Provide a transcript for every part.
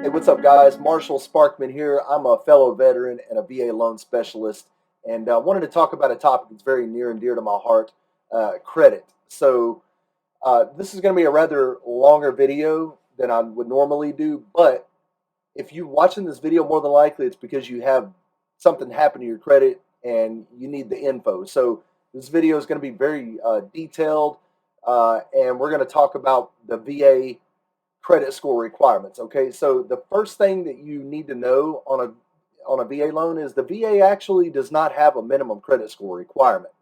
Hey, what's up, guys? Marshall Sparkman here. I'm a fellow veteran and a VA loan specialist, and wanted to talk about a topic that's very near and dear to my heart, credit. This is going to be a rather longer video than I would normally do, but if you're watching this video, more than likely it's because you have something happen to your credit and you need the info. So this video is going to be very detailed, and we're going to talk about the VA credit score requirements. Okay, so the first thing that you need to know on a VA loan is the VA actually does not have a minimum credit score requirement.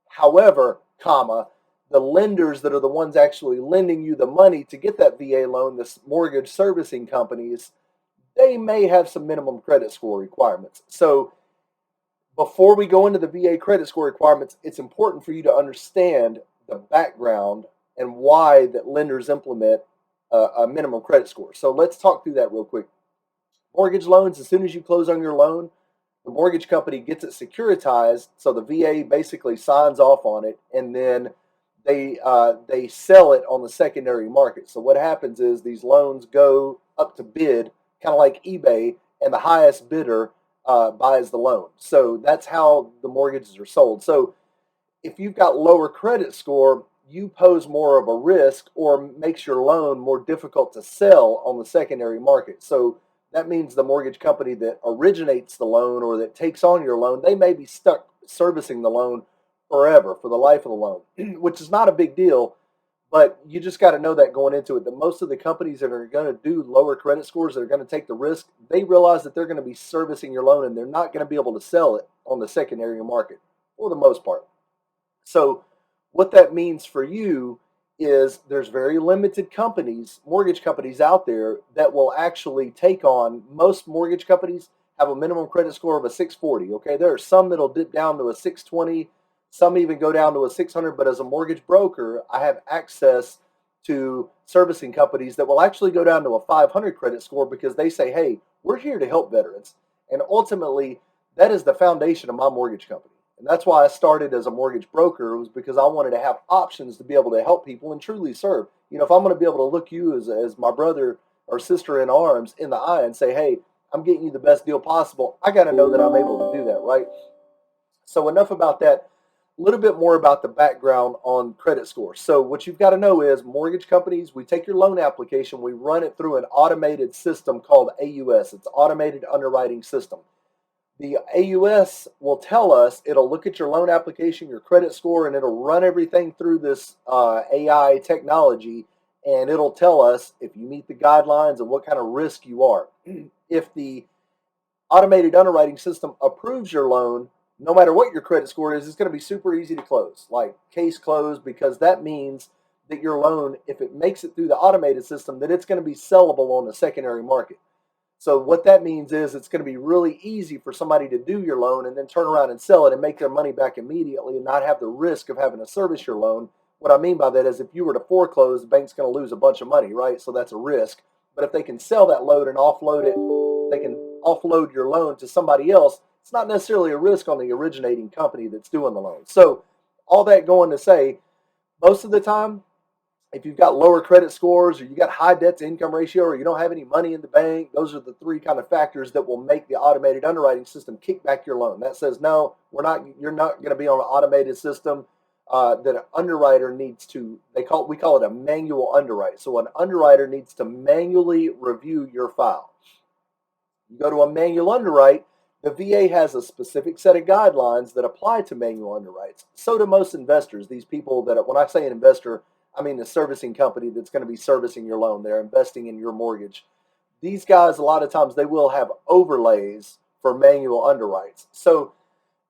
However, the lenders that are the ones actually lending you the money to get that VA loan, the mortgage servicing companies, they may have some minimum credit score requirements. So before we go into the VA credit score requirements, it's important for you to understand the background and why that lenders implement a minimum credit score. So let's talk through that real quick. Mortgage loans, as soon as you close on your loan, the mortgage company gets it securitized, so the VA basically signs off on it, and then they sell it on the secondary market. So what happens is these loans go up to bid, kind of like eBay, and the highest bidder buys the loan. So that's how the mortgages are sold. So if you've got lower credit score, you pose more of a risk or makes your loan more difficult to sell on the secondary market. So that means the mortgage company that originates the loan or that takes on your loan, they may be stuck servicing the loan forever for the life of the loan, which is not a big deal, but you just got to know that going into it, that most of the companies that are going to do lower credit scores, that are going to take the risk, they realize that they're going to be servicing your loan and they're not going to be able to sell it on the secondary market for the most part. So what that means for you is there's very limited companies, mortgage companies out there that will actually take on. Most mortgage companies have a minimum credit score of a 640. Okay, there are some that'll dip down to a 620, some even go down to a 600. But as a mortgage broker, I have access to servicing companies that will actually go down to a 500 credit score because they say, hey, we're here to help veterans. And ultimately, that is the foundation of my mortgage company. And that's why I started as a mortgage broker, was because I wanted to have options to be able to help people and truly serve. You know, if I'm going to be able to look you as my brother or sister in arms in the eye and say, hey, I'm getting you the best deal possible, I got to know that I'm able to do that, right? So enough about that. A little bit more about the background on credit scores. So what you've got to know is mortgage companies, we take your loan application, we run it through an automated system called AUS. It's automated underwriting system. The AUS will tell us, it'll look at your loan application, your credit score, and it'll run everything through this AI technology, and it'll tell us if you meet the guidelines and what kind of risk you are. If the automated underwriting system approves your loan, no matter what your credit score is, it's going to be super easy to close, like case closed, because that means that your loan, if it makes it through the automated system, that it's going to be sellable on the secondary market. So what that means is it's going to be really easy for somebody to do your loan and then turn around and sell it and make their money back immediately and not have the risk of having to service your loan. What I mean by that is if you were to foreclose, the bank's going to lose a bunch of money, right? So that's a risk. But if they can sell that load and offload it, they can offload your loan to somebody else, it's not necessarily a risk on the originating company that's doing the loan. So all that going to say, most of the time, if you've got lower credit scores or you got high debt to income ratio or you don't have any money in the bank, those are the three kind of factors that will make the automated underwriting system kick back your loan. That says, no, you're not going to be on an automated system. That an underwriter needs to, we call it a manual underwrite. So an underwriter needs to manually review your file. You go to a manual underwrite, the VA has a specific set of guidelines that apply to manual underwrites. So do most investors, these people that, when I say an investor, I mean the servicing company that's going to be servicing your loan. They're investing in your mortgage. These guys, a lot of times, they will have overlays for manual underwrites. So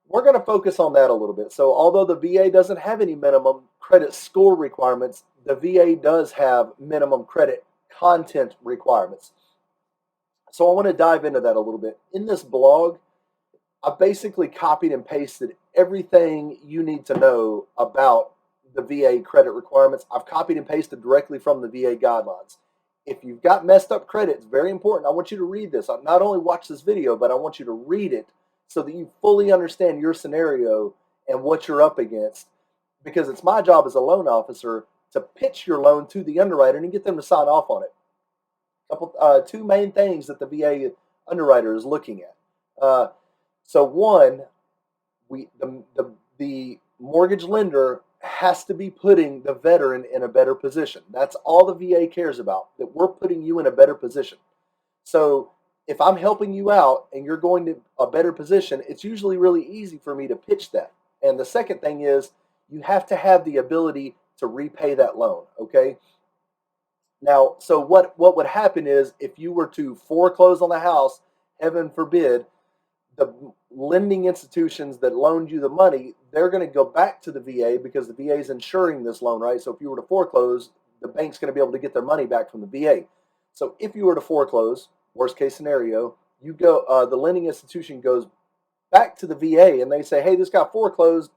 we're going to focus on that a little bit. So although the VA doesn't have any minimum credit score requirements, the VA does have minimum credit content requirements. So I want to dive into that a little bit. In this blog, I basically copied and pasted everything you need to know about the VA credit requirements. I've copied and pasted directly from the VA guidelines. If you've got messed up credit, it's very important. I want you to read this. Not only watch this video, but I want you to read it so that you fully understand your scenario and what you're up against. Because it's my job as a loan officer to pitch your loan to the underwriter and get them to sign off on it. Two main things that the VA underwriter is looking at. So one, the mortgage lender has to be putting the veteran in a better position. That's all the VA cares about, that we're putting you in a better position. So if I'm helping you out and you're going to a better position, it's usually really easy for me to pitch that. And the second thing is you have to have the ability to repay that loan. Okay. Now, so what would happen is if you were to foreclose on the house, heaven forbid, the lending institutions that loaned you the money, they're going to go back to the VA because the VA is insuring this loan, right? So if you were to foreclose, the bank's going to be able to get their money back from the VA. So if you were to foreclose, worst case scenario, the lending institution goes back to the VA and they say, hey, this got foreclosed,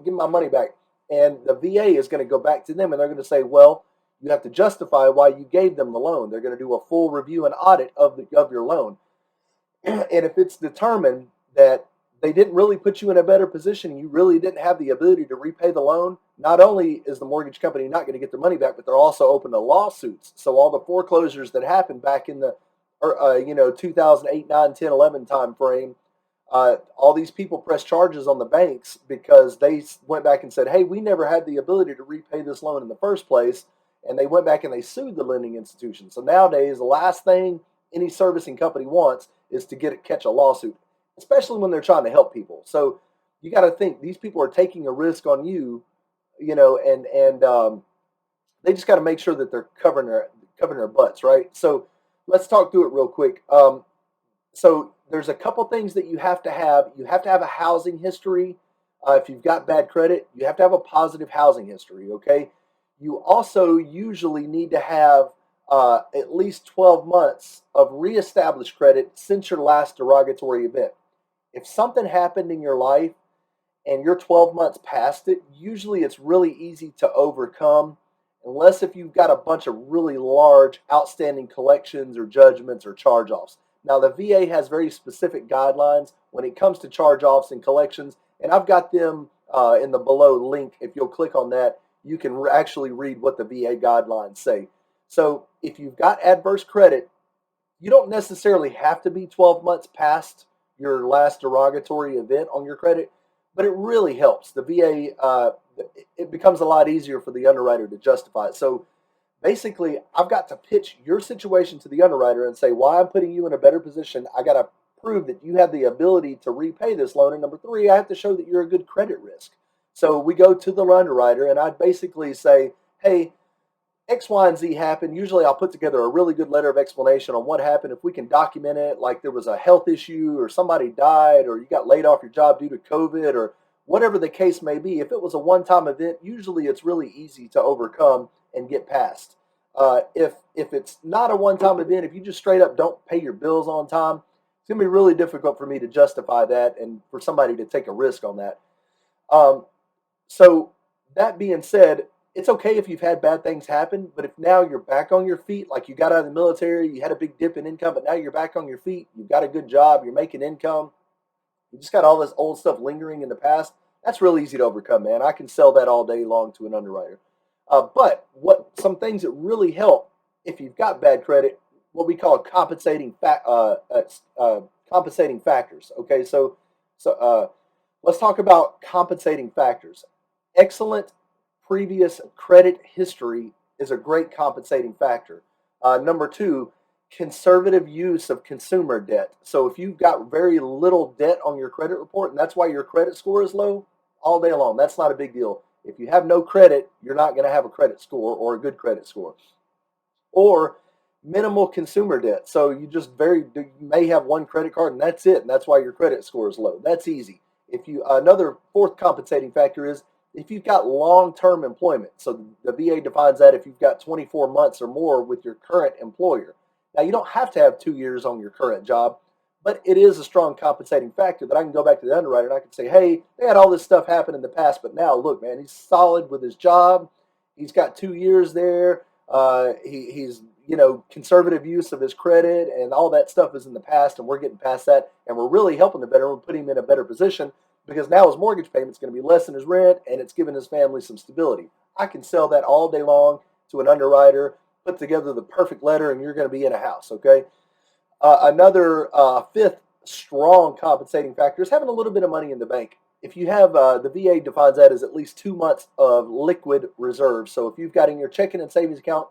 give me my money back. And the VA is going to go back to them and they're going to say, well, you have to justify why you gave them the loan. They're going to do a full review and audit of your loan. And if it's determined that they didn't really put you in a better position, you really didn't have the ability to repay the loan, not only is the mortgage company not going to get their money back, but they're also open to lawsuits. So all the foreclosures that happened back in the 2008, 9, 10, 11 time frame, all these people pressed charges on the banks because they went back and said, hey, we never had the ability to repay this loan in the first place. And they went back and they sued the lending institution. So nowadays, the last thing any servicing company wants is to catch a lawsuit, especially when they're trying to help people. So you got to think these people are taking a risk on you, and they just got to make sure that they're covering their butts, right? So let's talk through it real quick. So there's a couple things that you have to have. You have to have a housing history. If you've got bad credit, you have to have a positive housing history. Okay. You also usually need to have at least 12 months of reestablished credit since your last derogatory event. If something happened in your life and you're 12 months past it, usually it's really easy to overcome, unless if you've got a bunch of really large outstanding collections or judgments or charge offs. Now, the VA has very specific guidelines when it comes to charge offs and collections, and I've got them in the below link. If you'll click on that, you can actually read what the VA guidelines say. So if you've got adverse credit, you don't necessarily have to be 12 months past your last derogatory event on your credit, but it really helps. The VA, it becomes a lot easier for the underwriter to justify it. So basically, I've got to pitch your situation to the underwriter and say why I'm putting you in a better position. I got to prove that you have the ability to repay this loan. And number three, I have to show that you're a good credit risk. So we go to the underwriter, and I basically say, hey, X, Y, and Z happened. Usually I'll put together a really good letter of explanation on what happened. If we can document it, like there was a health issue or somebody died or you got laid off your job due to COVID or whatever the case may be. If it was a one-time event, usually it's really easy to overcome and get past. If it's not a one-time event, if you just straight up don't pay your bills on time, it's going to be really difficult for me to justify that and for somebody to take a risk on that. So that being said, it's okay if you've had bad things happen, but if now you're back on your feet, like you got out of the military, you had a big dip in income, but now you're back on your feet, you've got a good job, you're making income, you just got all this old stuff lingering in the past, that's really easy to overcome, man. I can sell that all day long to an underwriter. But some things that really help if you've got bad credit, what we call compensating factors. Okay, so let's talk about compensating factors. Excellent previous credit history is a great compensating factor. Number two, conservative use of consumer debt. So if you've got very little debt on your credit report, and that's why your credit score is low, all day long, that's not a big deal. If you have no credit, you're not going to have a credit score or a good credit score. Or minimal consumer debt. So you may have one credit card and that's it, and that's why your credit score is low. That's easy. Another fourth compensating factor is if you've got long-term employment. So the VA defines that if you've got 24 months or more with your current employer. Now, you don't have to have 2 years on your current job, but it is a strong compensating factor that I can go back to the underwriter and I can say, hey, they had all this stuff happen in the past, but now look, man, he's solid with his job. He's got 2 years there. He's conservative use of his credit and all that stuff is in the past, and we're getting past that, and we're really helping the veteran. We're putting him in a better position because now his mortgage payment's going to be less than his rent, and it's giving his family some stability. I can sell that all day long to an underwriter, put together the perfect letter and you're going to be in a house. Okay. Another fifth strong compensating factor is having a little bit of money in the bank. If you have the VA defines that as at least 2 months of liquid reserves. So if you've got in your checking and savings account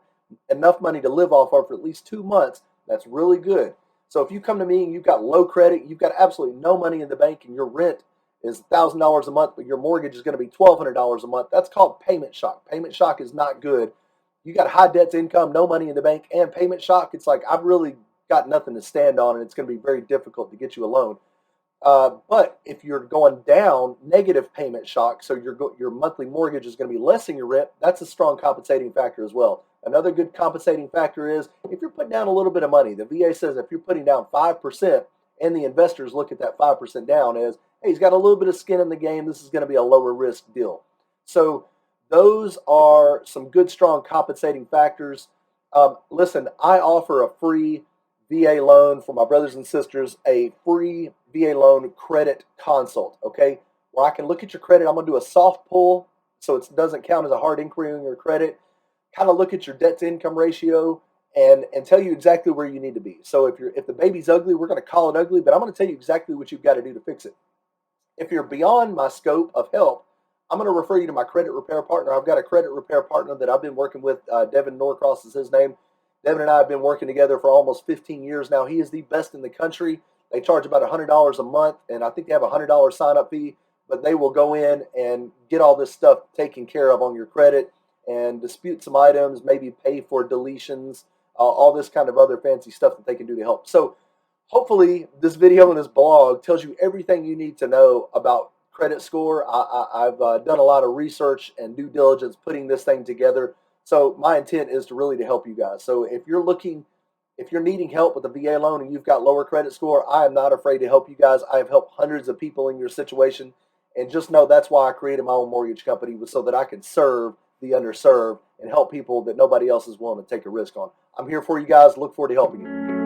enough money to live off of for at least 2 months, that's really good. So if you come to me and you've got low credit, you've got absolutely no money in the bank, and your rent is $1,000 a month, but your mortgage is going to be $1,200 a month, that's called payment shock. Payment shock is not good. You got high debt to income, no money in the bank, and payment shock. It's like I've really got nothing to stand on, and it's going to be very difficult to get you a loan. But if you're going down negative payment shock, so your monthly mortgage is going to be less than your rent, that's a strong compensating factor as well. Another good compensating factor is if you're putting down a little bit of money. The VA says if you're putting down 5%, and the investors look at that 5% down as, hey, he's got a little bit of skin in the game. This is going to be a lower risk deal. So those are some good, strong compensating factors. Listen, I offer a free VA loan for my brothers and sisters, a free VA loan credit consult, okay? Where I can look at your credit. I'm going to do a soft pull so it doesn't count as a hard inquiry on your credit. Kind of look at your debt to income ratio and tell you exactly where you need to be. So if the baby's ugly, we're going to call it ugly, but I'm going to tell you exactly what you've got to do to fix it. If you're beyond my scope of help, I'm going to refer you to my credit repair partner. I've got a credit repair partner that I've been working with. Devin Norcross is his name. Devin and I have been working together for almost 15 years now. He is the best in the country. They charge about $100 a month, and I think they have a $100 sign-up fee, but they will go in and get all this stuff taken care of on your credit and dispute some items, maybe pay for deletions, all this kind of other fancy stuff that they can do to help. So hopefully this video and this blog tells you everything you need to know about credit score. I've done a lot of research and due diligence putting this thing together. So my intent is to really to help you guys. So if you're needing help with a VA loan and you've got lower credit score, I am not afraid to help you guys. I have helped hundreds of people in your situation. And just know that's why I created my own mortgage company, was so that I could serve the underserved and help people that nobody else is willing to take a risk on. I'm here for you guys. Look forward to helping you.